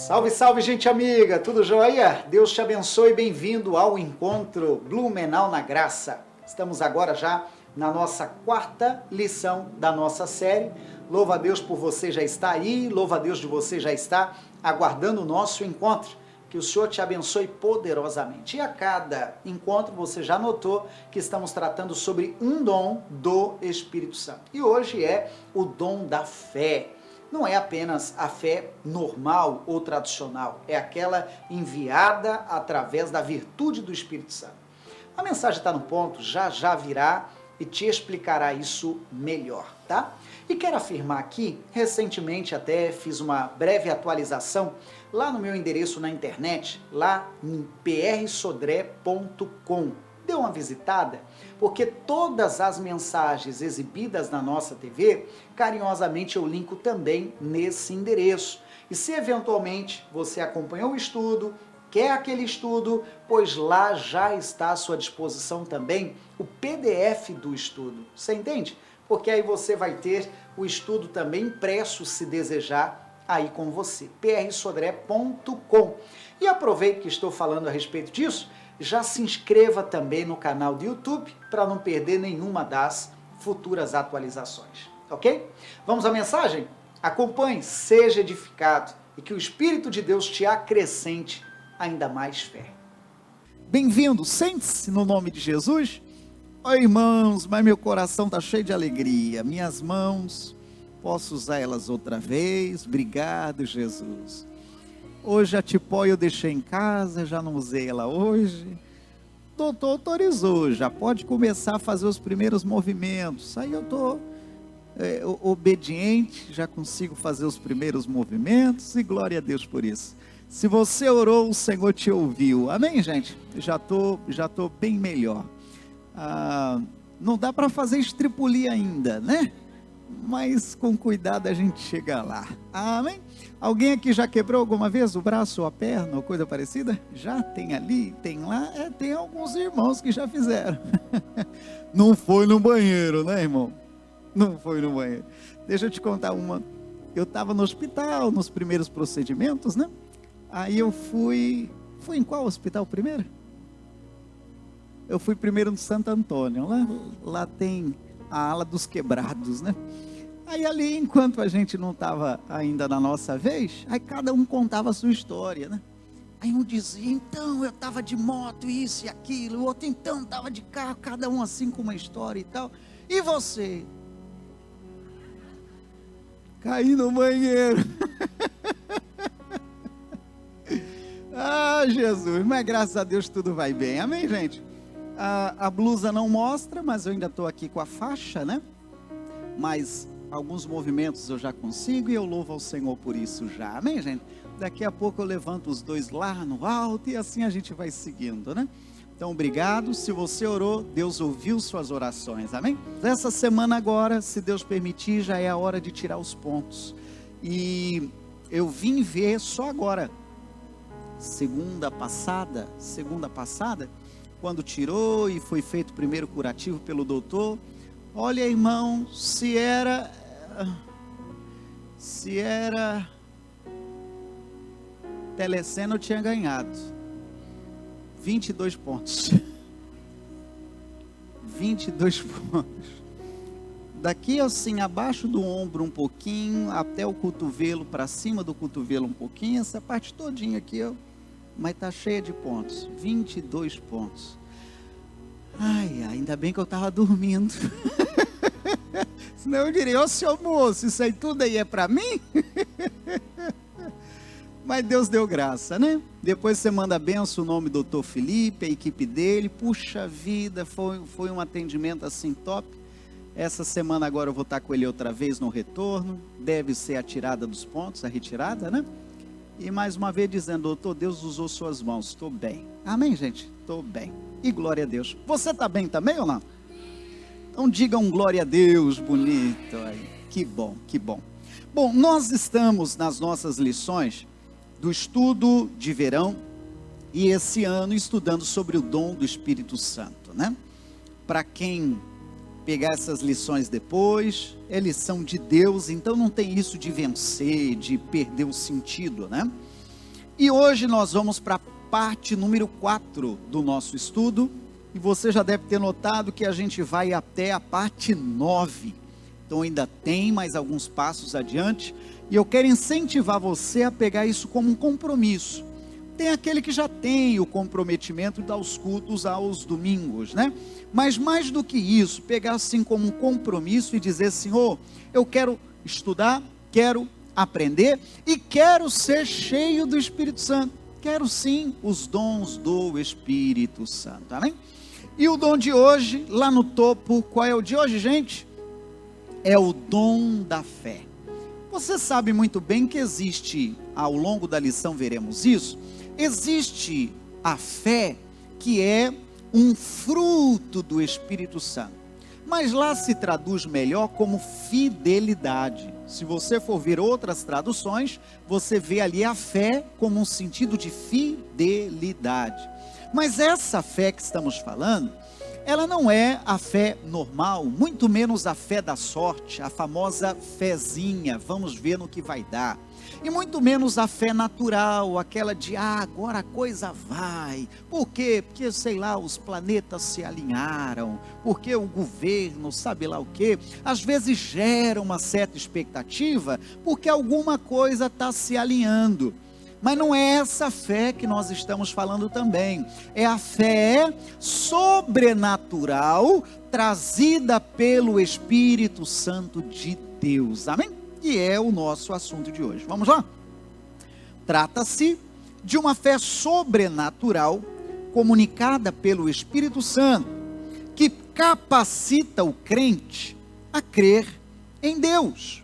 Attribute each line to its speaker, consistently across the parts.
Speaker 1: Salve, salve, gente amiga, tudo jóia? Deus te abençoe, bem-vindo ao Encontro Blumenau na Graça. Estamos agora já na nossa quarta lição da nossa série. Louva a Deus por você já estar aí, louva a Deus de você já estar aguardando o nosso encontro. Que o Senhor te abençoe poderosamente. E a cada encontro você já notou que estamos tratando sobre um dom do Espírito Santo. E hoje é o dom da fé. Não é apenas a fé normal ou tradicional, é aquela enviada através da virtude do Espírito Santo. A mensagem está no ponto, já virá e te explicará isso melhor, tá? E quero afirmar aqui, recentemente até fiz uma breve atualização lá no meu endereço na internet, lá em prsodré.com. Dê uma visitada, porque todas as mensagens exibidas na nossa TV, carinhosamente eu linko também nesse endereço. E se eventualmente você acompanhou o estudo, quer aquele estudo, pois lá já está à sua disposição também o PDF do estudo. Você entende? Porque aí você vai ter o estudo também impresso, se desejar, aí com você. prsodré.com. E aproveito que estou falando a respeito disso, já se inscreva também no canal do YouTube para não perder nenhuma das futuras atualizações, ok? Vamos à mensagem? Acompanhe, seja edificado e que o Espírito de Deus te acrescente ainda mais fé. Bem-vindo, sente-se no nome de Jesus. Oi, irmãos, mas meu coração está cheio de alegria. Minhas mãos, posso usar elas outra vez? Obrigado, Jesus. Hoje a tipó eu deixei em casa, já não usei ela hoje. O doutor autorizou, já pode começar a fazer os primeiros movimentos. Aí eu estou obediente, já consigo fazer os primeiros movimentos e glória a Deus por isso. Se você orou, o Senhor te ouviu. Amém, gente? Já tô bem melhor. Não dá para fazer estripulia ainda, né? Mas com cuidado a gente chega lá. Amém? Alguém aqui já quebrou alguma vez o braço ou a perna ou coisa parecida? Já tem ali, tem lá, tem alguns irmãos que já fizeram. Não foi no banheiro, né, irmão? Não foi no banheiro. Deixa eu te contar uma. Eu estava no hospital, nos primeiros procedimentos, né? Aí eu fui em qual hospital primeiro? Eu fui primeiro no Santo Antônio, lá tem a ala dos quebrados, né? Aí ali, enquanto a gente não estava ainda na nossa vez, aí cada um contava a sua história, né? Aí um dizia, então eu estava de moto, isso e aquilo, o outro então estava de carro, cada um assim com uma história e tal. E você? Caí no banheiro. Ah, Jesus, mas graças a Deus tudo vai bem, amém, gente? A blusa não mostra, mas eu ainda estou aqui com a faixa, né? Mas alguns movimentos eu já consigo e eu louvo ao Senhor por isso já, amém, gente? Daqui a pouco eu levanto os dois lá no alto e assim a gente vai seguindo, né? Então, obrigado. Se você orou, Deus ouviu suas orações, amém? Essa semana agora, se Deus permitir, já é a hora de tirar os pontos. E eu vim ver só agora, segunda passada, quando tirou e foi feito o primeiro curativo pelo doutor. Olha, irmão, se era Telecena, eu tinha ganhado 22 pontos. 22 pontos. Daqui assim, abaixo do ombro um pouquinho, até o cotovelo, para cima do cotovelo um pouquinho, essa parte todinha aqui, ó, mas tá cheia de pontos. 22 pontos. Ai, ainda bem que eu estava dormindo. Senão eu diria, ô seu moço, isso aí tudo aí é para mim? Mas Deus deu graça, né? Depois você manda benção o nome do doutor Felipe, a equipe dele. Puxa vida, foi um atendimento assim top. Essa semana agora eu vou estar com ele outra vez no retorno. Deve ser a tirada dos pontos, a retirada, né? E mais uma vez dizendo, doutor, Deus usou suas mãos, estou bem. Amém, gente? Estou bem. E glória a Deus. Você está bem também ou não? Então diga um glória a Deus bonito aí. Que bom, que bom. Bom, nós estamos nas nossas lições do estudo de verão e esse ano estudando sobre o dom do Espírito Santo, né? Para quem pegar essas lições depois, é lição de Deus, então não tem isso de vencer, de perder o sentido, né? E hoje nós vamos para a parte número 4 do nosso estudo, e você já deve ter notado que a gente vai até a parte 9, então ainda tem mais alguns passos adiante, e eu quero incentivar você a pegar isso como um compromisso. Tem aquele que já tem o comprometimento de dar os cultos aos domingos, né? Mas mais do que isso, pegar assim como um compromisso e dizer: Senhor, eu quero estudar, quero aprender e quero ser cheio do Espírito Santo. Quero sim os dons do Espírito Santo, amém? E o dom de hoje, lá no topo, qual é o de hoje, gente? É o dom da fé. Você sabe muito bem que existe, ao longo da lição veremos isso, existe a fé que é um fruto do Espírito Santo. Mas lá se traduz melhor como fidelidade. Se você for ver outras traduções, você vê ali a fé como um sentido de fidelidade. Mas essa fé que estamos falando, ela não é a fé normal, muito menos a fé da sorte, a famosa fezinha, vamos ver no que vai dar. E muito menos a fé natural, aquela de, agora a coisa vai. Por quê? Porque, sei lá, os planetas se alinharam, porque o governo, sabe lá o quê, às vezes gera uma certa expectativa, porque alguma coisa está se alinhando. Mas não é essa fé que nós estamos falando também, é a fé sobrenatural, trazida pelo Espírito Santo de Deus, amém? Que é o nosso assunto de hoje. Vamos lá? Trata-se de uma fé sobrenatural comunicada pelo Espírito Santo, que capacita o crente a crer em Deus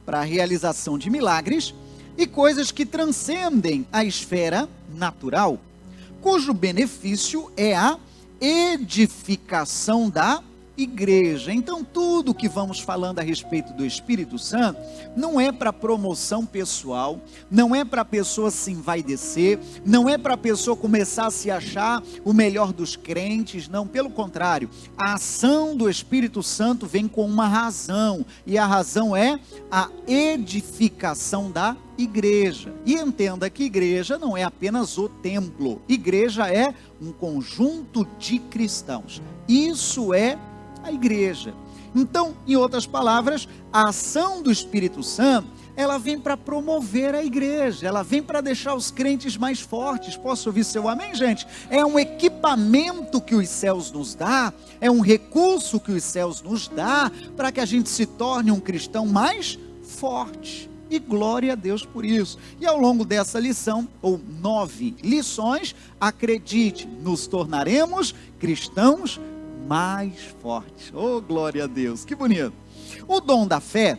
Speaker 1: para a realização de milagres e coisas que transcendem a esfera natural, cujo benefício é a edificação da igreja. Então tudo que vamos falando a respeito do Espírito Santo não é para promoção pessoal, não é para a pessoa se envaidecer, não é para a pessoa começar a se achar o melhor dos crentes, não, pelo contrário, a ação do Espírito Santo vem com uma razão, e a razão é a edificação da igreja. E entenda que igreja não é apenas o templo, igreja é um conjunto de cristãos, isso é a igreja. Então, em outras palavras, a ação do Espírito Santo, ela vem para promover a igreja, ela vem para deixar os crentes mais fortes. Posso ouvir seu amém, gente? É um equipamento que os céus nos dá, é um recurso que os céus nos dá, para que a gente se torne um cristão mais forte. E glória a Deus por isso. E ao longo dessa lição, ou 9 lições, acredite, nos tornaremos cristãos mais fortes. Oh, glória a Deus, que bonito. O dom da fé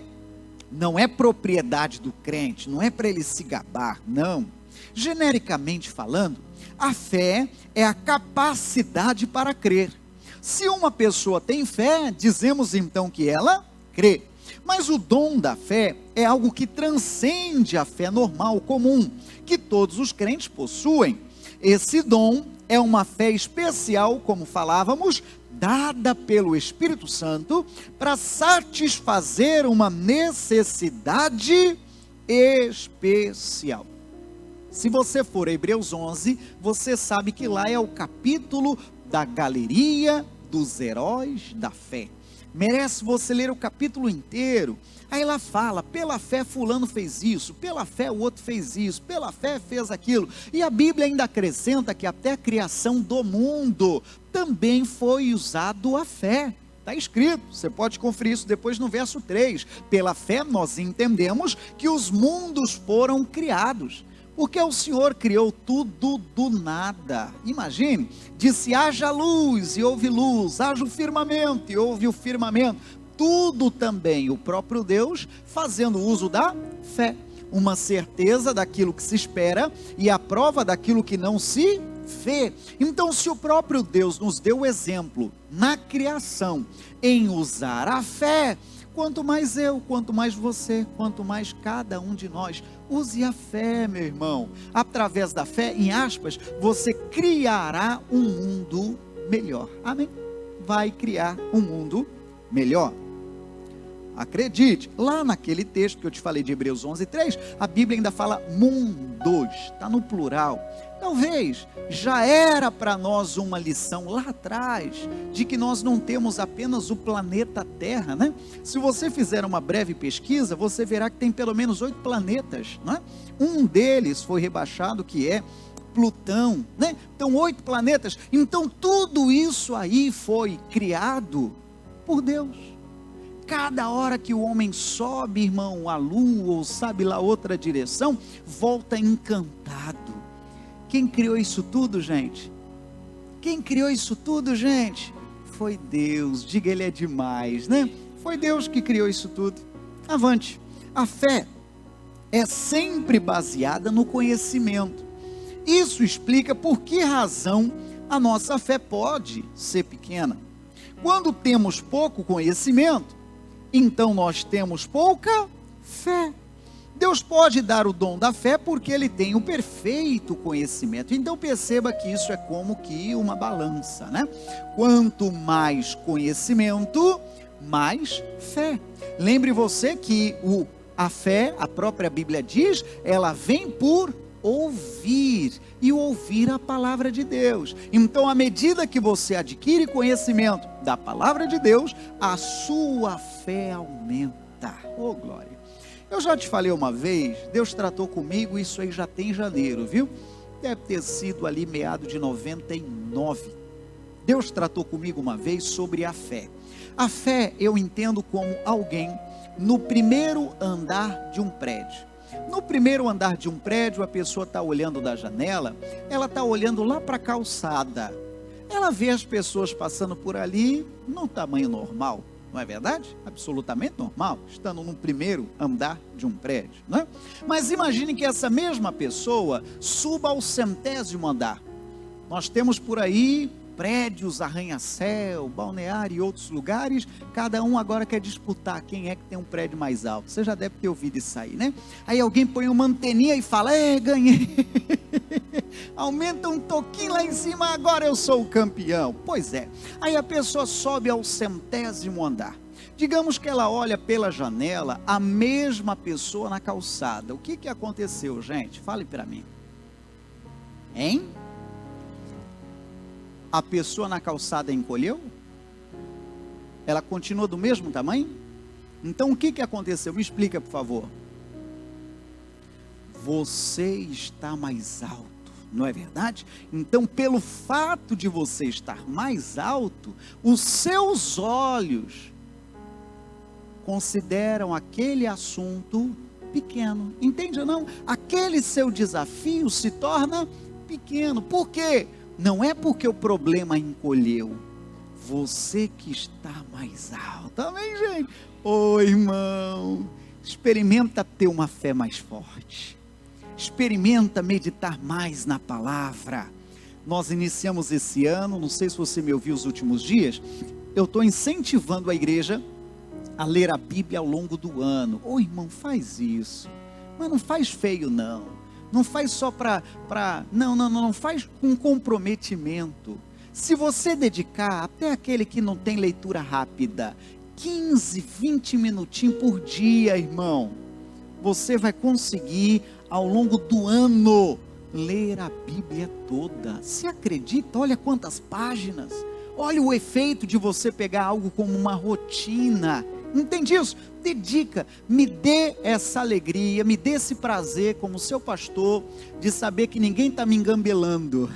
Speaker 1: não é propriedade do crente, não é para ele se gabar, não. Genericamente falando, a fé é a capacidade para crer. Se uma pessoa tem fé, dizemos então que ela crê. Mas o dom da fé é algo que transcende a fé normal, comum, que todos os crentes possuem. Esse dom é uma fé especial, como falávamos, dada pelo Espírito Santo para satisfazer uma necessidade especial. Se você for a Hebreus 11, você sabe que lá é o capítulo da galeria dos heróis da fé. Merece você ler o capítulo inteiro. Aí lá fala, pela fé fulano fez isso, pela fé o outro fez isso, pela fé fez aquilo. E a Bíblia ainda acrescenta que até a criação do mundo também foi usado a fé. Está escrito, você pode conferir isso depois no verso 3. Pela fé nós entendemos que os mundos foram criados. Porque o Senhor criou tudo do nada. Imagine, disse haja luz e houve luz, haja o firmamento e houve o firmamento. Tudo também o próprio Deus fazendo uso da fé. Uma certeza daquilo que se espera e a prova daquilo que não se vê. Então, se o próprio Deus nos deu o exemplo na criação em usar a fé, quanto mais eu, quanto mais você, quanto mais cada um de nós, use a fé, meu irmão. Através da fé, em aspas, você criará um mundo melhor. Amém? Vai criar um mundo melhor. acredite, lá naquele texto que eu te falei de Hebreus 11:3, a Bíblia ainda fala mundos, está no plural. Talvez já era para nós uma lição lá atrás, de que nós não temos apenas o planeta Terra, né? Se você fizer uma breve pesquisa, você verá que tem pelo menos 8 planetas, né? Um deles foi rebaixado, que é Plutão, né? Então 8 planetas, então tudo isso aí foi criado por Deus. Cada hora que o homem sobe, irmão, a lua, ou sabe lá outra direção, volta encantado. Quem criou isso tudo, gente? Quem criou isso tudo, gente? Foi Deus. Diga, Ele é demais, né? Foi Deus que criou isso tudo. Avante. A fé é sempre baseada no conhecimento. Isso explica por que razão a nossa fé pode ser pequena. Quando temos pouco conhecimento, então nós temos pouca fé. Deus pode dar o dom da fé porque Ele tem o perfeito conhecimento. Então perceba que isso é como que uma balança, né? Quanto mais conhecimento, mais fé. Lembre você que a fé, a própria Bíblia diz, ela vem por ouvir, e ouvir a palavra de Deus. Então, à medida que você adquire conhecimento da palavra de Deus, a sua fé aumenta. Oh, glória! Eu já te falei uma vez, Deus tratou comigo, isso aí já tem janeiro, viu? Deve ter sido ali meado de 99. Deus tratou comigo uma vez sobre a fé. A fé eu entendo como alguém no primeiro andar de um prédio. No primeiro andar de um prédio, a pessoa está olhando da janela, ela está olhando lá para a calçada. Ela vê as pessoas passando por ali no tamanho normal. Não é verdade? Absolutamente normal, estando no primeiro andar de um prédio, né? Mas imagine que essa mesma pessoa suba ao 100º andar. Nós temos por aí prédios, arranha-céu, balneário e outros lugares, cada um agora quer disputar quem é que tem um prédio mais alto. Você já deve ter ouvido isso aí, né? Aí alguém põe uma anteninha e fala, ganhei, aumenta um toquinho lá em cima, agora eu sou o campeão. Pois é, aí a pessoa sobe ao 100º andar, digamos que ela olha pela janela, a mesma pessoa na calçada. O que aconteceu, gente? Fale para mim. Hein? A pessoa na calçada encolheu? Ela continua do mesmo tamanho? Então o que aconteceu? Me explica, por favor. Você está mais alto, não é verdade? Então, pelo fato de você estar mais alto, os seus olhos consideram aquele assunto pequeno. Entende ou não? Aquele seu desafio se torna pequeno. Por quê? Não é porque o problema encolheu, você que está mais alto. Amém, gente? Ô, irmão, experimenta ter uma fé mais forte, experimenta meditar mais na palavra. Nós iniciamos esse ano, não sei se você me ouviu os últimos dias, eu estou incentivando a igreja a ler a Bíblia ao longo do ano. Ô, irmão, faz isso, mas não faz feio não. Não faz só não faz com comprometimento. Se você dedicar, até aquele que não tem leitura rápida, 15, 20 minutinhos por dia, irmão, você vai conseguir ao longo do ano ler a Bíblia toda. Se acredita, olha quantas páginas, olha o efeito de você pegar algo como uma rotina. Entende isso? Dedica, me dê essa alegria, me dê esse prazer como seu pastor, de saber que ninguém está me engambelando,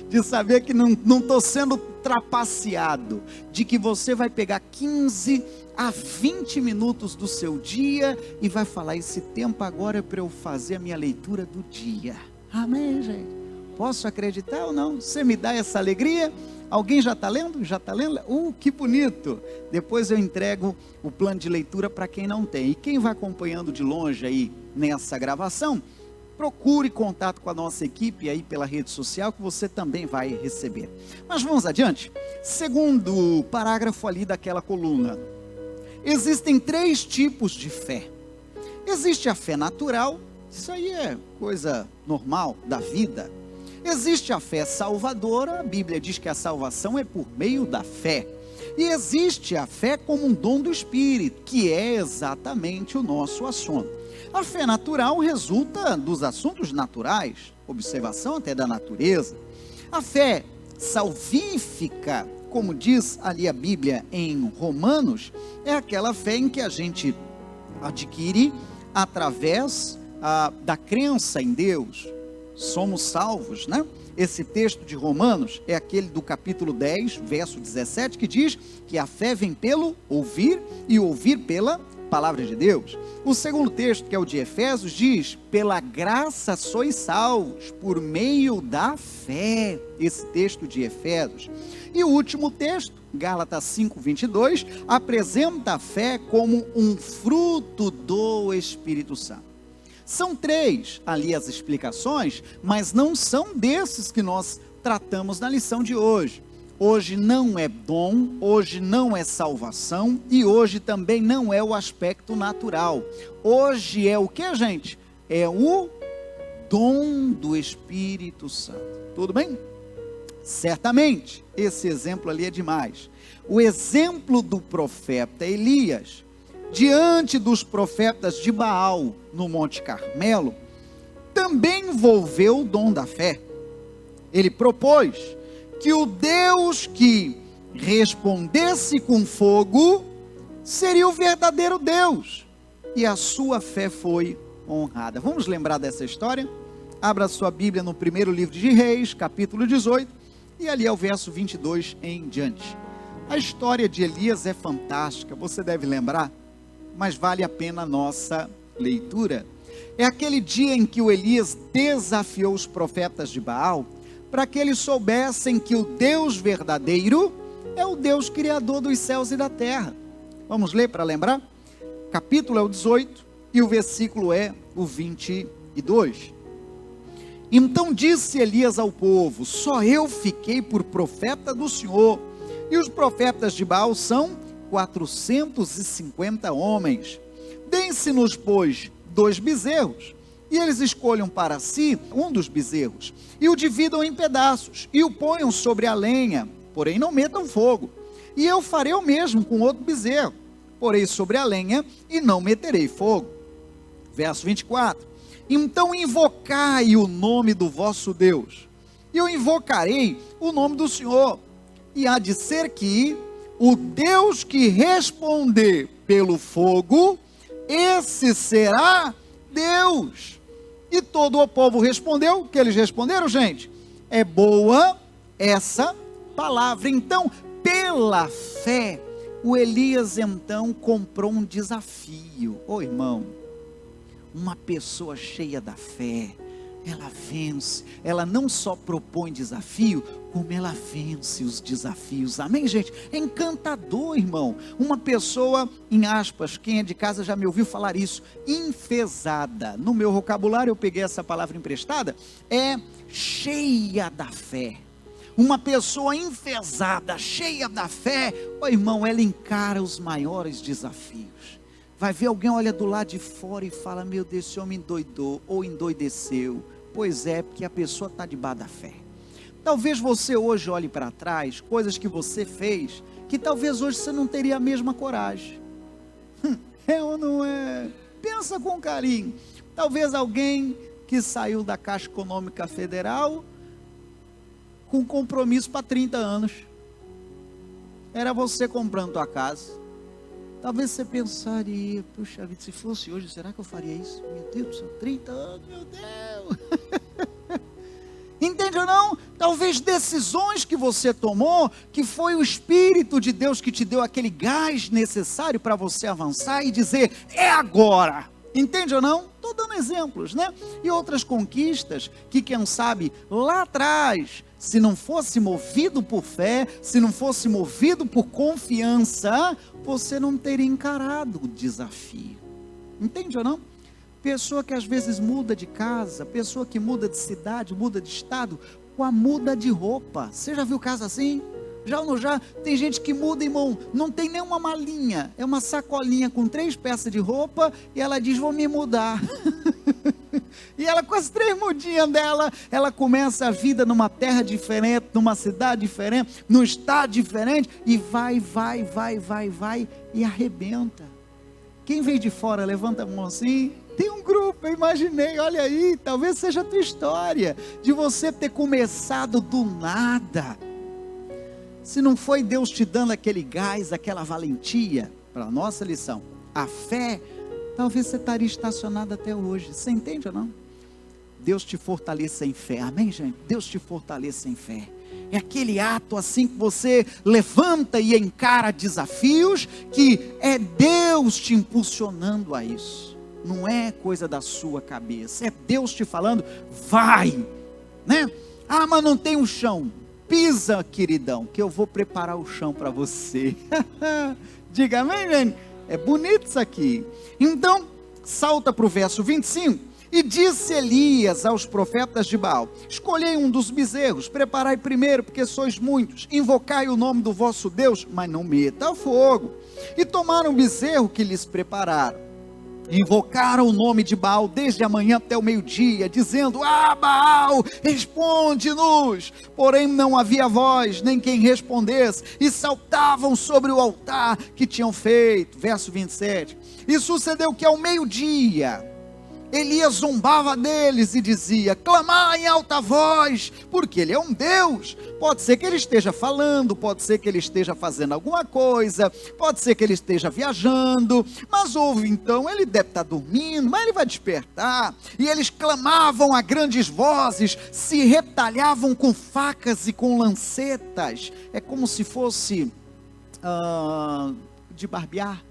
Speaker 1: de saber que não estou sendo trapaceado, de que você vai pegar 15 a 20 minutos do seu dia e vai falar, esse tempo agora é para eu fazer a minha leitura do dia. Amém, gente? Posso acreditar ou não? Você me dá essa alegria? Alguém já está lendo? Já está lendo? Que bonito! Depois eu entrego o plano de leitura para quem não tem. E quem vai acompanhando de longe aí nessa gravação, procure contato com a nossa equipe aí pela rede social, que você também vai receber. Mas vamos adiante. Segundo parágrafo ali daquela coluna, existem 3 tipos de fé. Existe a fé natural, isso aí é coisa normal da vida. Existe a fé salvadora, a Bíblia diz que a salvação é por meio da fé. E existe a fé como um dom do Espírito, que é exatamente o nosso assunto. A fé natural resulta dos assuntos naturais, observação até da natureza. A fé salvífica, como diz ali a Bíblia em Romanos, é aquela fé em que a gente adquire através da crença em Deus. Somos salvos, né? Esse texto de Romanos é aquele do capítulo 10, verso 17, que diz que a fé vem pelo ouvir e ouvir pela palavra de Deus. O segundo texto, que é o de Efésios, diz: pela graça sois salvos, por meio da fé. Esse texto de Efésios. E o último texto, Gálatas 5:22, apresenta a fé como um fruto do Espírito Santo. São 3 ali as explicações, mas não são desses que nós tratamos na lição de hoje. Hoje não é dom, hoje não é salvação e hoje também não é o aspecto natural. Hoje é o que, gente? É o dom do Espírito Santo. Tudo bem? Certamente, esse exemplo ali é demais. O exemplo do profeta Elias, diante dos profetas de Baal, no Monte Carmelo, também envolveu o dom da fé. Ele propôs que o Deus que respondesse com fogo seria o verdadeiro Deus, e a sua fé foi honrada. Vamos lembrar dessa história? Abra sua Bíblia no primeiro livro de Reis, capítulo 18, e ali é o verso 22 em diante. A história de Elias é fantástica, você deve lembrar, mas vale a pena a nossa leitura. É aquele dia em que o Elias desafiou os profetas de Baal, para que eles soubessem que o Deus verdadeiro é o Deus criador dos céus e da terra. Vamos ler para lembrar? Capítulo é o 18 e o versículo é o 22. Então disse Elias ao povo: só eu fiquei por profeta do Senhor, e os profetas de Baal são 450 homens. Deem-se-nos, pois, 2 bezerros, e eles escolham para si um dos bezerros, e o dividam em pedaços, e o ponham sobre a lenha, porém não metam fogo. E eu farei o mesmo com outro bezerro, porei sobre a lenha, e não meterei fogo. Verso 24. Então invocai o nome do vosso Deus, e eu invocarei o nome do Senhor, e há de ser que o Deus que responder pelo fogo, esse será Deus. E todo o povo respondeu. O que eles responderam, gente? É boa essa palavra. Então, pela fé, o Elias então comprou um desafio. Ô irmão, uma pessoa cheia da fé, ela vence, ela não só propõe desafio, como ela vence os desafios. Amém, gente? É encantador, irmão. Uma pessoa, em aspas, quem é de casa já me ouviu falar isso, enfesada. No meu vocabulário eu peguei essa palavra emprestada, é cheia da fé. Uma pessoa enfesada, cheia da fé, ô irmão, ela encara os maiores desafios. Vai ver alguém, olha do lado de fora e fala: meu Deus, esse homem endoidou ou endoideceu. Pois é, porque a pessoa está debaixo da fé. Talvez você hoje olhe para trás, coisas que você fez, que talvez hoje você não teria a mesma coragem. É ou não é? Pensa com carinho. Talvez alguém que saiu da Caixa Econômica Federal com compromisso para 30 anos. Era você comprando tua casa. Talvez você pensaria: puxa vida, se fosse hoje, será que eu faria isso? Meu Deus do céu, 30 anos, meu Deus. Entende ou não? Talvez decisões que você tomou, que foi o Espírito de Deus que te deu aquele gás necessário para você avançar e dizer: é agora. Entende ou não? Estou dando exemplos, né? E outras conquistas que, quem sabe, lá atrás, se não fosse movido por fé, se não fosse movido por confiança, você não teria encarado o desafio. Entende ou não? Pessoa que às vezes muda de casa, pessoa que muda de cidade, muda de estado, com a muda de roupa. Você já viu casa assim? Já ou não já? Tem gente que muda, irmão, não tem nenhuma malinha, é uma sacolinha com 3 peças de roupa, e ela diz: vou me mudar. E ela, com as 3 mudinhas dela, ela começa a vida numa terra diferente, numa cidade diferente, num estado diferente, e vai, e arrebenta. Quem veio de fora, levanta a mão assim. Tem um grupo, eu imaginei, olha aí, talvez seja a tua história, de você ter começado do nada. Se não foi Deus te dando aquele gás, aquela valentia, para a nossa lição, a fé, talvez você estaria estacionado até hoje. Você entende ou não? Deus te fortaleça em fé, amém, gente? Deus te fortaleça em fé. É aquele ato assim que você levanta e encara desafios, que é Deus te impulsionando a isso. Não é coisa da sua cabeça, é Deus te falando, vai, né? Ah, mas não tem um chão. Pisa, queridão, que eu vou preparar o chão para você. Diga amém, gente? É bonito isso aqui. Então, salta para o verso 25. E disse Elias aos profetas de Baal: escolhei um dos bezerros, preparai primeiro, porque sois muitos, invocai o nome do vosso Deus, mas não meta fogo. E tomaram o bezerro que lhes prepararam, invocaram o nome de Baal desde a manhã até o meio-dia, dizendo: ah, Baal, responde-nos. Porém não havia voz, nem quem respondesse, e saltavam sobre o altar que tinham feito. Verso 27. E sucedeu que ao meio-dia Elias zombava deles e dizia: clamai em alta voz, porque ele é um Deus. Pode ser que ele esteja falando, pode ser que ele esteja fazendo alguma coisa, pode ser que ele esteja viajando, mas ouve, então, ele deve estar dormindo, mas ele vai despertar. E eles clamavam a grandes vozes, se retalhavam com facas e com lancetas. É como se fosse de barbear,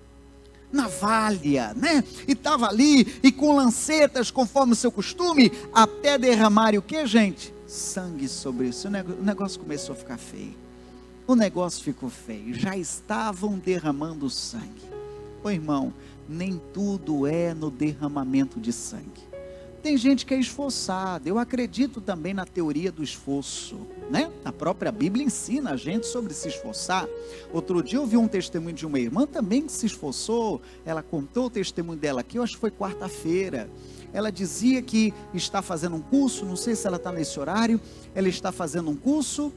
Speaker 1: navalha, né? E estava ali, e com lancetas, conforme o seu costume, até derramarem o que, gente? Sangue sobre isso. O negócio começou a ficar feio. O negócio ficou feio. Já estavam derramando sangue. Ô irmão, nem tudo é no derramamento de sangue. Tem gente que é esforçada. Eu acredito também na teoria do esforço, né? A própria Bíblia ensina a gente sobre se esforçar. Outro dia eu vi um testemunho de uma irmã também que se esforçou. Ela contou o testemunho dela aqui, eu acho que foi quarta-feira. Ela dizia que está fazendo um curso, não sei se ela está nesse horário. Ela está fazendo um curso,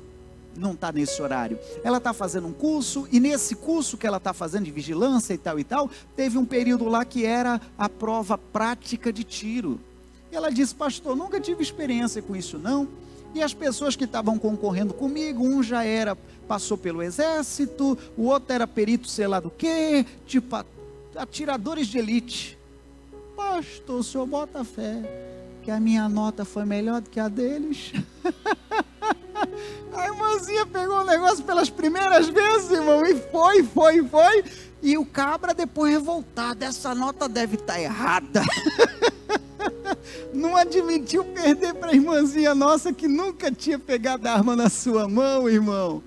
Speaker 1: não está nesse horário. Ela está fazendo um curso, e nesse curso que ela está fazendo de vigilância e tal, teve um período lá que era a prova prática de tiro. E ela disse: pastor, nunca tive experiência com isso não. E as pessoas que estavam concorrendo comigo, um já passou pelo exército, o outro era perito sei lá do que, tipo atiradores de elite. Pastor, o senhor bota fé que a minha nota foi melhor do que a deles? A irmãzinha pegou o negócio pelas primeiras vezes, irmão, e foi. E o cabra depois revoltado: essa nota deve estar errada. Não admitiu perder para a irmãzinha nossa que nunca tinha pegado a arma na sua mão, irmão.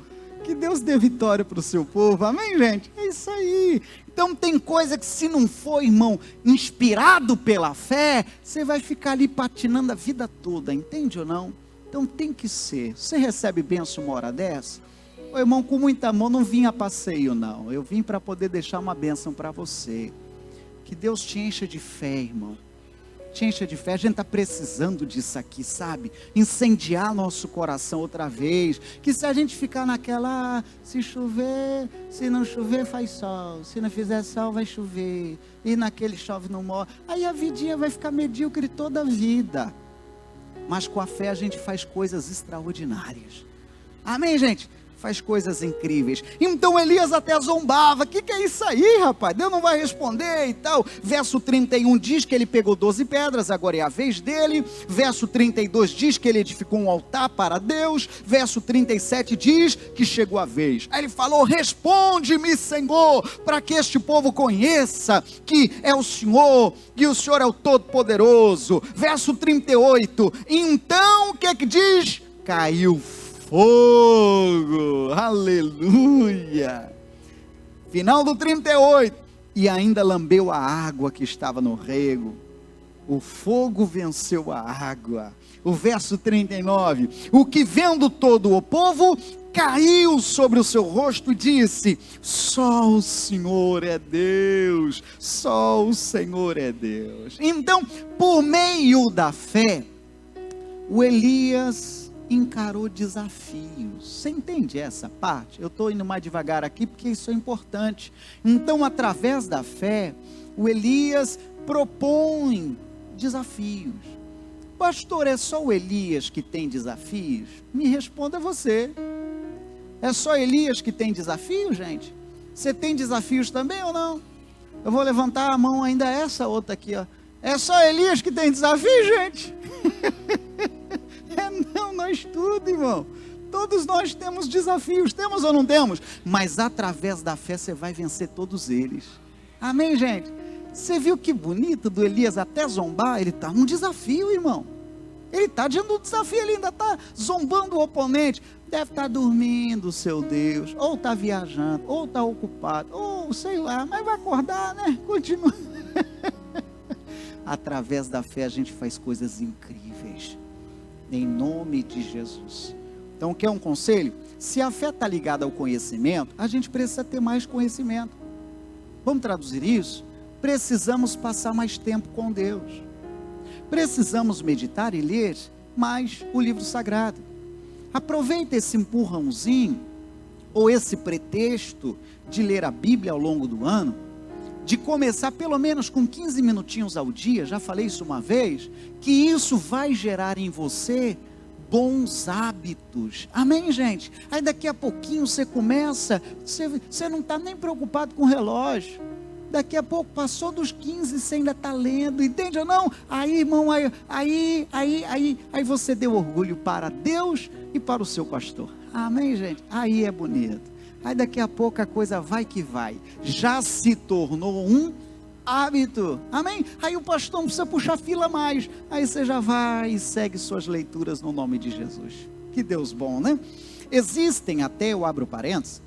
Speaker 1: Que Deus dê vitória para o seu povo, amém, gente? É isso aí. Então tem coisa que, se não for, irmão, inspirado pela fé, você vai ficar ali patinando a vida toda, entende ou não? Então tem que ser. Você recebe bênção uma hora dessa? Ô, irmão, com muito amor, não vim a passeio não, eu vim para poder deixar uma bênção para você. Que Deus te encha de fé, irmão. Te encha de fé. A gente está precisando disso aqui, sabe? Incendiar nosso coração outra vez. Que se a gente ficar naquela, se chover, se não chover faz sol, se não fizer sol vai chover, e naquele chove não morre, aí a vidinha vai ficar medíocre toda a vida. Mas com a fé a gente faz coisas extraordinárias, amém, gente? Faz coisas incríveis. Então Elias até zombava: que é isso aí, rapaz? Deus não vai responder e tal. Verso 31 diz que ele pegou 12 pedras, agora é a vez dele. Verso 32 diz que ele edificou um altar para Deus. Verso 37 diz que chegou a vez. Aí ele falou: responde-me, Senhor, para que este povo conheça que é o Senhor, que o Senhor é o Todo-Poderoso. Verso 38, então o que diz? Caiu fogo, aleluia. Final do 38, e ainda lambeu a água que estava no rego. O fogo venceu a água. O verso 39, o que vendo todo o povo caiu sobre o seu rosto e disse: só o Senhor é Deus, só o Senhor é Deus. Então, por meio da fé, o Elias encarou desafios. Você entende essa parte? Eu estou indo mais devagar aqui porque isso é importante. Então, através da fé, o Elias propõe desafios. Pastor, é só o Elias que tem desafios? Me responda você. É só Elias que tem desafios, gente? Você tem desafios também ou não? Eu vou levantar a mão ainda essa outra aqui, ó. É só Elias que tem desafio, gente? Não, nós tudo, irmão. Todos nós temos desafios, temos ou não temos? Mas através da fé você vai vencer todos eles. Amém, gente? Você viu que bonito do Elias até zombar? Ele está num desafio, irmão. Ele está diante do desafio, ele ainda está zombando o oponente. Deve estar dormindo, seu Deus. Ou está viajando, ou está ocupado, ou sei lá, mas vai acordar, né? Continua. Através da fé a gente faz coisas incríveis. Em nome de Jesus. Então, quer um conselho? Se a fé está ligada ao conhecimento, a gente precisa ter mais conhecimento. Vamos traduzir isso? Precisamos passar mais tempo com Deus. Precisamos meditar e ler mais o livro sagrado. Aproveita esse empurrãozinho, ou esse pretexto de ler a Bíblia ao longo do ano, de começar pelo menos com 15 minutinhos ao dia, já falei isso uma vez, que isso vai gerar em você bons hábitos. Amém, gente? Aí daqui a pouquinho você começa, você não está nem preocupado com o relógio. Daqui a pouco passou dos 15, você ainda está lendo, entende ou não? Aí, irmão, aí você deu orgulho para Deus e para o seu pastor. Amém, gente? Aí é bonito. Aí daqui a pouco a coisa vai que vai. Já se tornou um hábito. Amém? Aí o pastor não precisa puxar fila mais. Aí você já vai e segue suas leituras no nome de Jesus. Que Deus bom, né? Existem até, eu abro parênteses,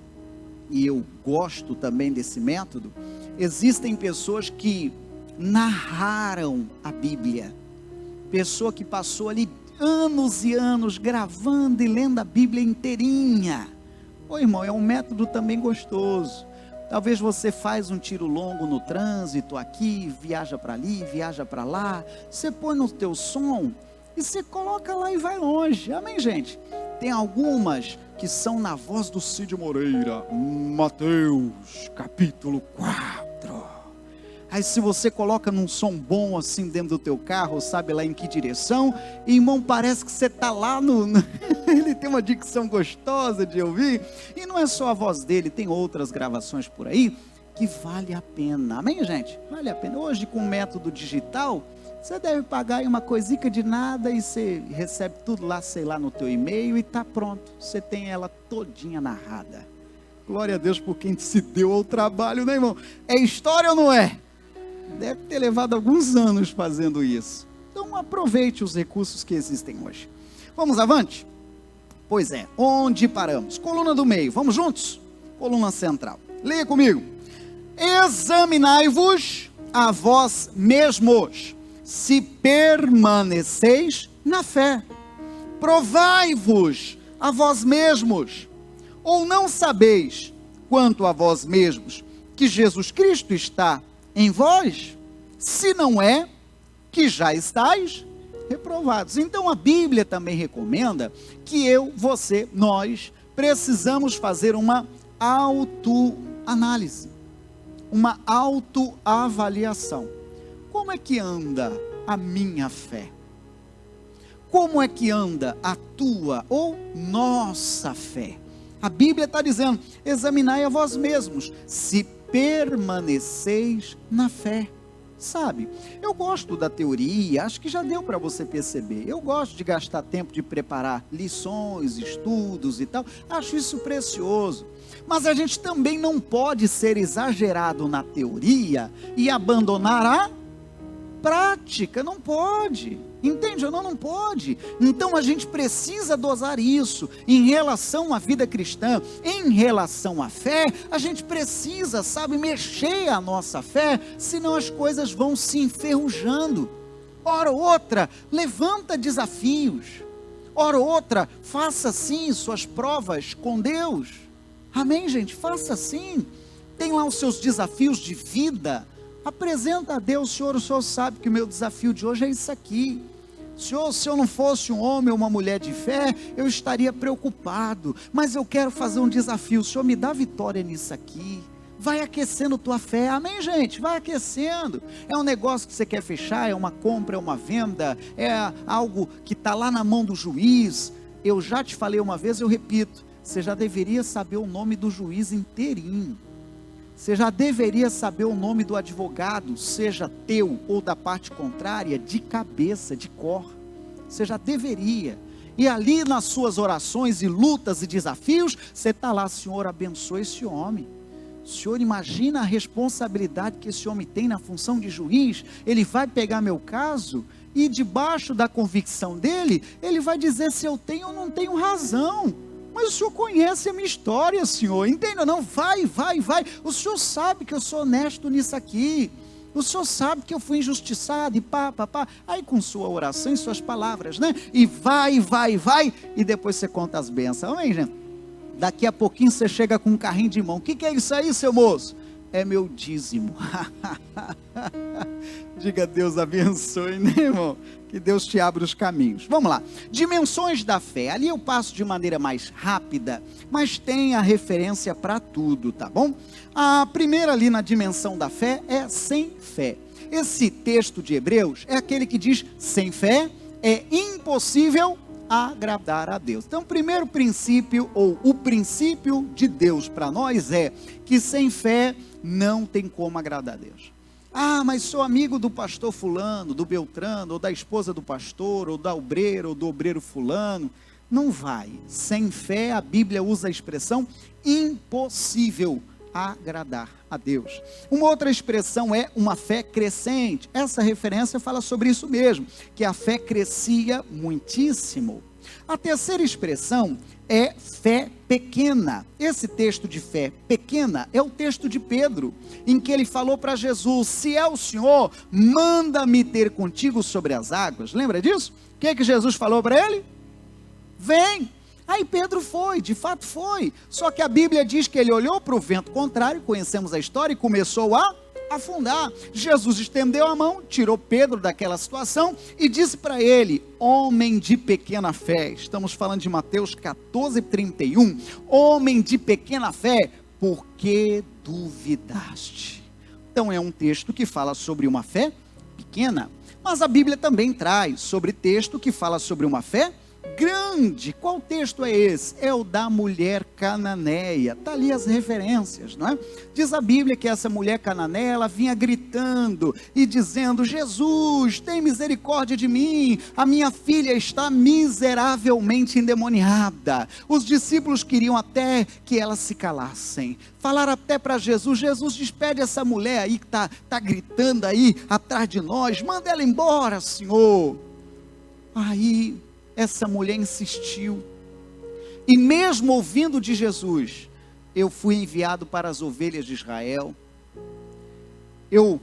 Speaker 1: e eu gosto também desse método, existem pessoas que narraram a Bíblia. Pessoa que passou ali anos e anos gravando e lendo a Bíblia inteirinha. Ô irmão, é um método também gostoso. Talvez você faz um tiro longo no trânsito aqui, viaja para ali, viaja para lá, você põe no teu som e você coloca lá e vai longe. Amém, gente? Tem algumas que são na voz do Cid Moreira. Mateus capítulo 4. Aí se você coloca num som bom assim dentro do teu carro, sabe lá em que direção, e, irmão, parece que você está lá ele tem uma dicção gostosa de ouvir, e não é só a voz dele, tem outras gravações por aí, que vale a pena. Amém, gente? Vale a pena. Hoje com o método digital, você deve pagar aí uma coisica de nada, e você recebe tudo lá, sei lá, no teu e-mail, e está pronto, você tem ela todinha narrada. Glória a Deus por quem se deu ao trabalho, né, irmão? É história ou não é? Deve ter levado alguns anos fazendo isso. Então aproveite os recursos que existem hoje. Vamos avante? Pois é, onde paramos? Coluna do meio, vamos juntos? Coluna central, leia comigo. Examinai-vos a vós mesmos, se permaneceis na fé. Provai-vos a vós mesmos, ou não sabeis, quanto a vós mesmos, que Jesus Cristo está em vós, se não é, que já estáis reprovados. Então a Bíblia também recomenda que você, nós, precisamos fazer uma autoanálise, uma autoavaliação. Como é que anda a minha fé? Como é que anda a tua ou nossa fé? A Bíblia está dizendo, examinai a vós mesmos, se permaneceis na fé. Sabe, eu gosto da teoria, acho que já deu para você perceber. Eu gosto de gastar tempo de preparar lições, estudos e tal, acho isso precioso. Mas a gente também não pode ser exagerado na teoria e abandonar a prática, não pode. Entende ou não? Não pode. Então a gente precisa dosar isso. Em relação à vida cristã, em relação à fé, a gente precisa, sabe, mexer a nossa fé, senão as coisas vão se enferrujando. Ora outra, levanta desafios. Hora ou outra, faça sim suas provas com Deus. Amém, gente? Faça assim. Tem lá os seus desafios de vida. Apresenta a Deus: Senhor, o Senhor sabe que o meu desafio de hoje é isso aqui. Senhor, se eu não fosse um homem ou uma mulher de fé, eu estaria preocupado. Mas eu quero fazer um desafio. O Senhor me dá vitória nisso aqui. Vai aquecendo tua fé. Amém, gente? Vai aquecendo. É um negócio que você quer fechar, é uma compra, é uma venda, é algo que está lá na mão do juiz. Eu já te falei uma vez, eu repito, você já deveria saber o nome do juiz inteirinho. Você já deveria saber o nome do advogado, seja teu ou da parte contrária, de cabeça, de cor. Você já deveria. E ali nas suas orações e lutas e desafios, você está lá: Senhor, abençoe esse homem. Senhor, imagina a responsabilidade que esse homem tem na função de juiz. Ele vai pegar meu caso e debaixo da convicção dele, ele vai dizer se eu tenho ou não tenho razão. Mas o Senhor conhece a minha história, Senhor, entenda? Não, vai, o Senhor sabe que eu sou honesto nisso aqui, o Senhor sabe que eu fui injustiçado, e pá, aí com sua oração e suas palavras, né, e vai, e depois você conta as bênçãos, amém, gente? Daqui a pouquinho você chega com um carrinho de mão: o que é isso aí, seu moço? É meu dízimo. Diga: Deus abençoe, né, irmão? Que Deus te abra os caminhos. Vamos lá, dimensões da fé. Ali eu passo de maneira mais rápida, mas tem a referência para tudo, tá bom? A primeira ali na dimensão da fé é sem fé. Esse texto de Hebreus é aquele que diz: sem fé é impossível agradar a Deus. Então, o primeiro princípio, ou o princípio de Deus para nós é que sem fé não tem como agradar a Deus. Ah, mas sou amigo do pastor fulano, do Beltrano, ou da esposa do pastor, ou da obreira, ou do obreiro fulano. Não vai. Sem fé, a Bíblia usa a expressão impossível agradar a Deus. Uma outra expressão é uma fé crescente. Essa referência fala sobre isso mesmo, que a fé crescia muitíssimo. A terceira expressão é fé pequena. Esse texto de fé pequena é o texto de Pedro, em que ele falou para Jesus: se é o Senhor, manda-me ter contigo sobre as águas. Lembra disso? O que Jesus falou para ele? Vem. Aí Pedro foi, de fato foi, só que a Bíblia diz que ele olhou para o vento contrário, conhecemos a história, e começou a afundar. Jesus estendeu a mão, tirou Pedro daquela situação e disse para ele: homem de pequena fé. Estamos falando de Mateus 14:31, homem de pequena fé, por que duvidaste? Então é um texto que fala sobre uma fé pequena, mas a Bíblia também traz sobre texto que fala sobre uma fé grande. Qual texto é esse? É o da mulher cananeia. Está ali as referências, não é? Diz a Bíblia que essa mulher cananeia, ela vinha gritando e dizendo: Jesus, tem misericórdia de mim, a minha filha está miseravelmente endemoniada. Os discípulos queriam até que ela se calassem, falaram até para Jesus: Jesus, despede essa mulher aí que está gritando aí atrás de nós, manda ela embora, Senhor. Aí essa mulher insistiu, e mesmo ouvindo de Jesus: eu fui enviado para as ovelhas de Israel, eu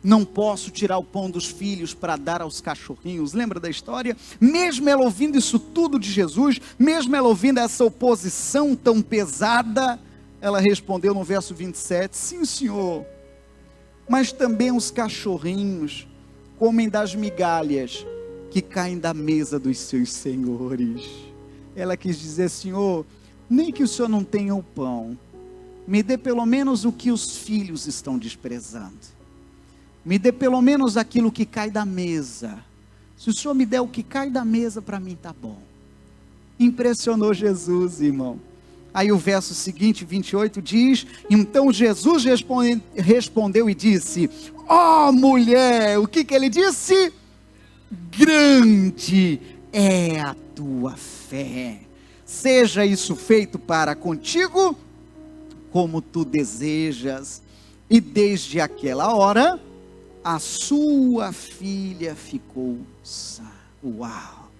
Speaker 1: não posso tirar o pão dos filhos para dar aos cachorrinhos. Lembra da história? Mesmo ela ouvindo isso tudo de Jesus, mesmo ela ouvindo essa oposição tão pesada, ela respondeu no verso 27, sim, Senhor, mas também os cachorrinhos comem das migalhas que caem da mesa dos seus senhores. Ela quis dizer: Senhor, nem que o Senhor não tenha o pão, me dê pelo menos o que os filhos estão desprezando, me dê pelo menos aquilo que cai da mesa. Se o Senhor me der o que cai da mesa, para mim está bom. Impressionou Jesus, irmão. Aí o verso seguinte, 28, diz: então Jesus respondeu e disse: ó mulher, o que ele disse? Grande é a tua fé, seja isso feito para contigo como tu desejas. E desde aquela hora a sua filha ficou sã. Uau,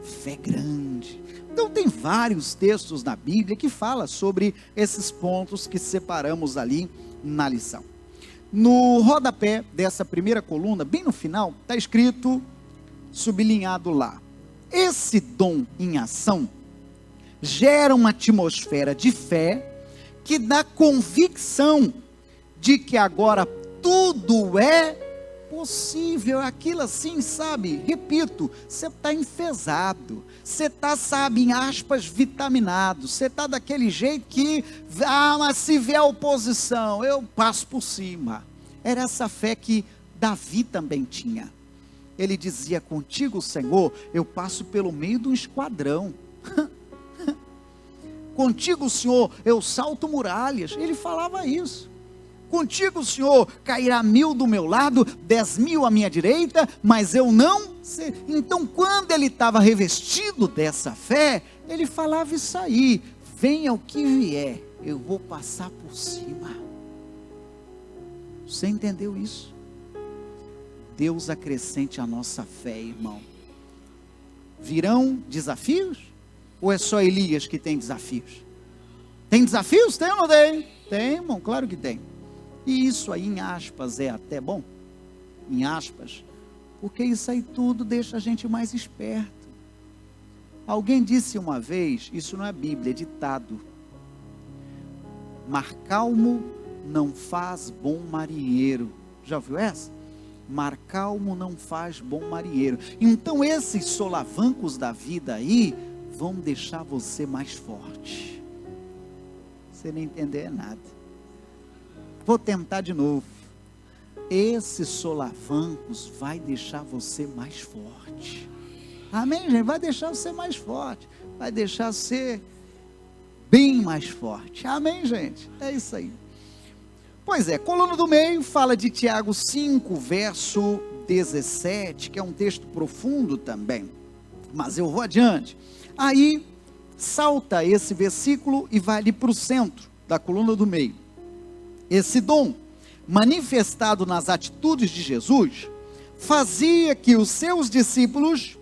Speaker 1: fé grande. Então tem vários textos na Bíblia que falam sobre esses pontos que separamos ali na lição. No rodapé dessa primeira coluna, bem no final, está escrito, sublinhado lá: esse dom em ação gera uma atmosfera de fé que dá convicção de que agora tudo é possível. Aquilo assim, sabe? Repito, você está enfesado, você está, sabe, em aspas, vitaminado, você está daquele jeito que, mas se vier oposição, eu passo por cima. Era essa fé que Davi também tinha. Ele dizia: contigo, Senhor, eu passo pelo meio do esquadrão. Contigo, Senhor, eu salto muralhas. Ele falava isso. Contigo, Senhor, cairá 1000 do meu lado, 10.000 à minha direita, mas eu não sei. Então, quando ele estava revestido dessa fé, ele falava isso aí: venha o que vier, eu vou passar por cima. Você entendeu isso? Deus acrescente a nossa fé, irmão. Virão desafios? Ou é só Elias que tem desafios? Tem desafios? Tem ou não tem? Tem, irmão, claro que tem. E isso aí, em aspas, é até bom. Em aspas. Porque isso aí tudo deixa a gente mais esperto. Alguém disse uma vez, isso não é Bíblia, é ditado: mar calmo não faz bom marinheiro. Já ouviu essa? Mar calmo não faz bom marinheiro. Então esses solavancos da vida aí vão deixar você mais forte. Você não entender nada. Vou tentar de novo. Esses solavancos vai deixar você mais forte. Amém, gente? Vai deixar você mais forte. Vai deixar você bem mais forte. Amém, gente? É isso aí. Pois é, coluna do meio fala de Tiago 5, verso 17, que é um texto profundo também. Mas eu vou adiante. Aí, salta esse versículo e vai ali para o centro da coluna do meio. Esse dom, manifestado nas atitudes de Jesus, fazia que os seus discípulos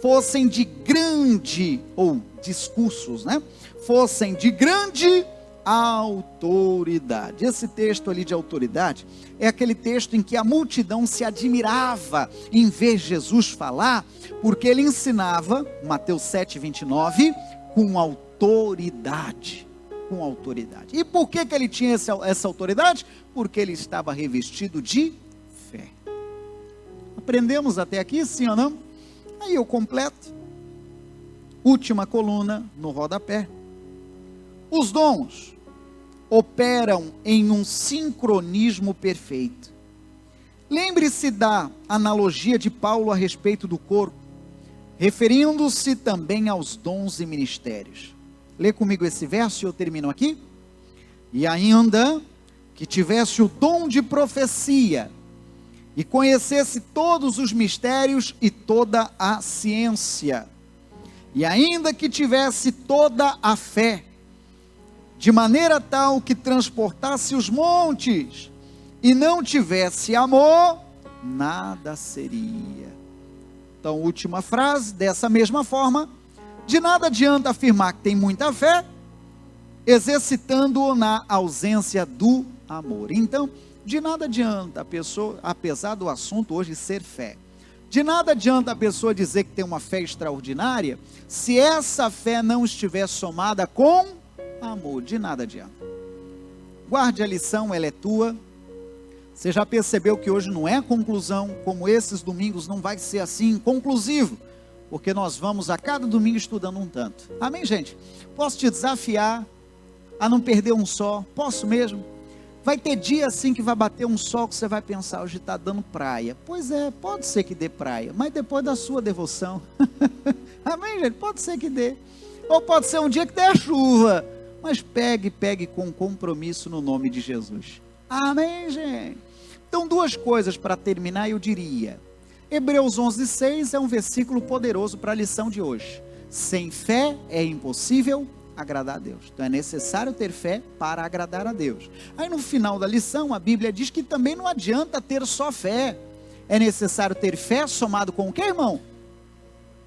Speaker 1: fossem de grande, ou discursos, né? Fossem de grande autoridade. Esse texto ali de autoridade é aquele texto em que a multidão se admirava em ver Jesus falar, porque ele ensinava, Mateus 7, 29, com autoridade. Com autoridade. E por que ele tinha essa autoridade? Porque ele estava revestido de fé. Aprendemos até aqui, sim ou não? Aí eu completo. Última coluna no rodapé. Os dons operam em um sincronismo perfeito. Lembre-se da analogia de Paulo a respeito do corpo, referindo-se também aos dons e ministérios. Lê comigo esse verso e eu termino aqui. E ainda que tivesse o dom de profecia, e conhecesse todos os mistérios e toda a ciência, e ainda que tivesse toda a fé, de maneira tal que transportasse os montes, e não tivesse amor, nada seria. Então, última frase, dessa mesma forma: de nada adianta afirmar que tem muita fé, exercitando-o na ausência do amor. Então, de nada adianta a pessoa, apesar do assunto hoje ser fé, de nada adianta a pessoa dizer que tem uma fé extraordinária, se essa fé não estiver somada com amor. De nada adianta. Guarde a lição, ela é tua. Você já percebeu que hoje não é conclusão, como esses domingos não vai ser assim, conclusivo, porque nós vamos a cada domingo estudando um tanto. Amém, gente? Posso te desafiar a não perder um só? Posso mesmo? Vai ter dia assim que vai bater um sol que você vai pensar: hoje está dando praia. Pois é, pode ser que dê praia, mas depois da sua devoção. Amém, gente? Pode ser que dê. Ou pode ser um dia que der chuva, mas pegue com compromisso no nome de Jesus. Amém, gente? Então, duas coisas para terminar eu diria. Hebreus 11:6 é um versículo poderoso para a lição de hoje. Sem fé é impossível agradar a Deus. Então é necessário ter fé para agradar a Deus. Aí no final da lição a Bíblia diz que também não adianta ter só fé. É necessário ter fé somado com o que, irmão?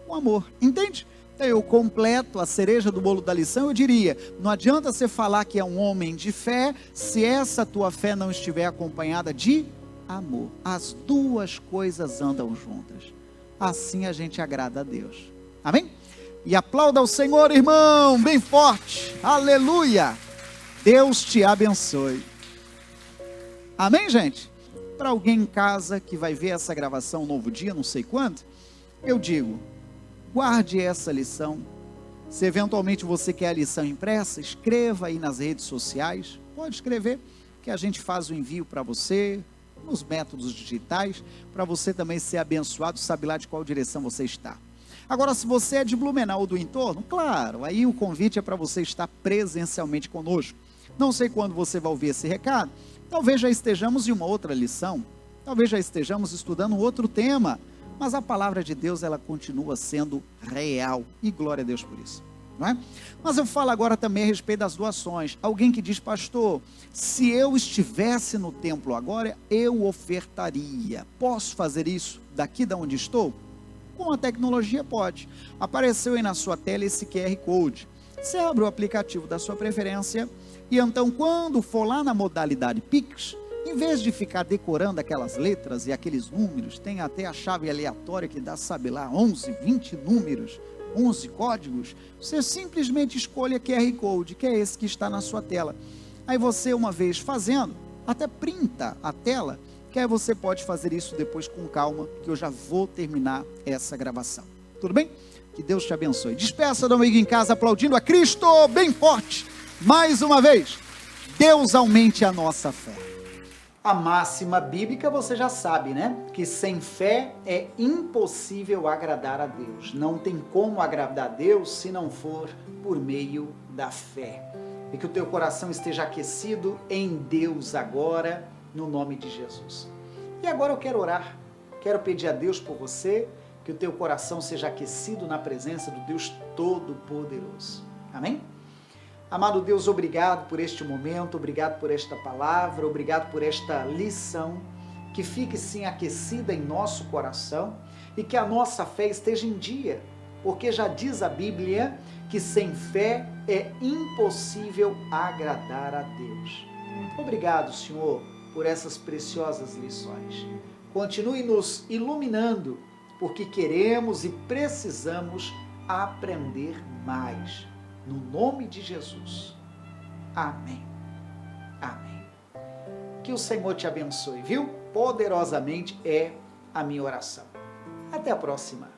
Speaker 1: Com amor. Entende? Então eu completo a cereja do bolo da lição, eu diria: não adianta você falar que é um homem de fé, se essa tua fé não estiver acompanhada de amor. As duas coisas andam juntas. Assim a gente agrada a Deus. Amém? E aplauda o Senhor, irmão, bem forte. Aleluia! Deus te abençoe. Amém, gente? Para alguém em casa que vai ver essa gravação um novo dia, não sei quando, eu digo, guarde essa lição. Se eventualmente você quer a lição impressa, escreva aí nas redes sociais, pode escrever, que a gente faz o envio para você, nos métodos digitais, para você também ser abençoado, sabe lá de qual direção você está. Agora, se você é de Blumenau ou do entorno, claro, aí o convite é para você estar presencialmente conosco. Não sei quando você vai ouvir esse recado, talvez já estejamos em uma outra lição, talvez já estejamos estudando um outro tema, mas a palavra de Deus, ela continua sendo real, e glória a Deus por isso, não é? Mas eu falo agora também a respeito das doações. Alguém que diz, pastor, se eu estivesse no templo agora, eu ofertaria. Posso fazer isso daqui de onde estou? Com a tecnologia pode. Apareceu aí na sua tela esse QR Code. Você abre o aplicativo da sua preferência, e então quando for lá na modalidade Pix, em vez de ficar decorando aquelas letras e aqueles números, tem até a chave aleatória que dá, sabe lá, 11, 20 números, 11 códigos, você simplesmente escolha QR Code, que é esse que está na sua tela. Aí você, uma vez fazendo, até printa a tela, que aí você pode fazer isso depois com calma, que eu já vou terminar essa gravação. Tudo bem? Que Deus te abençoe. Despeça do amigo em casa aplaudindo a Cristo bem forte. Mais uma vez, Deus aumente a nossa fé. A máxima bíblica você já sabe, né? Que sem fé é impossível agradar a Deus. Não tem como agradar a Deus se não for por meio da fé. E que o teu coração esteja aquecido em Deus agora, no nome de Jesus. E agora eu quero orar. Quero pedir a Deus por você, que o teu coração seja aquecido na presença do Deus Todo-Poderoso. Amém? Amado Deus, obrigado por este momento, obrigado por esta palavra, obrigado por esta lição, que fique sim aquecida em nosso coração e que a nossa fé esteja em dia, porque já diz a Bíblia que sem fé é impossível agradar a Deus. Obrigado, Senhor, por essas preciosas lições. Continue nos iluminando, porque queremos e precisamos aprender mais. No nome de Jesus. Amém. Amém. Que o Senhor te abençoe, viu? Poderosamente é a minha oração. Até a próxima.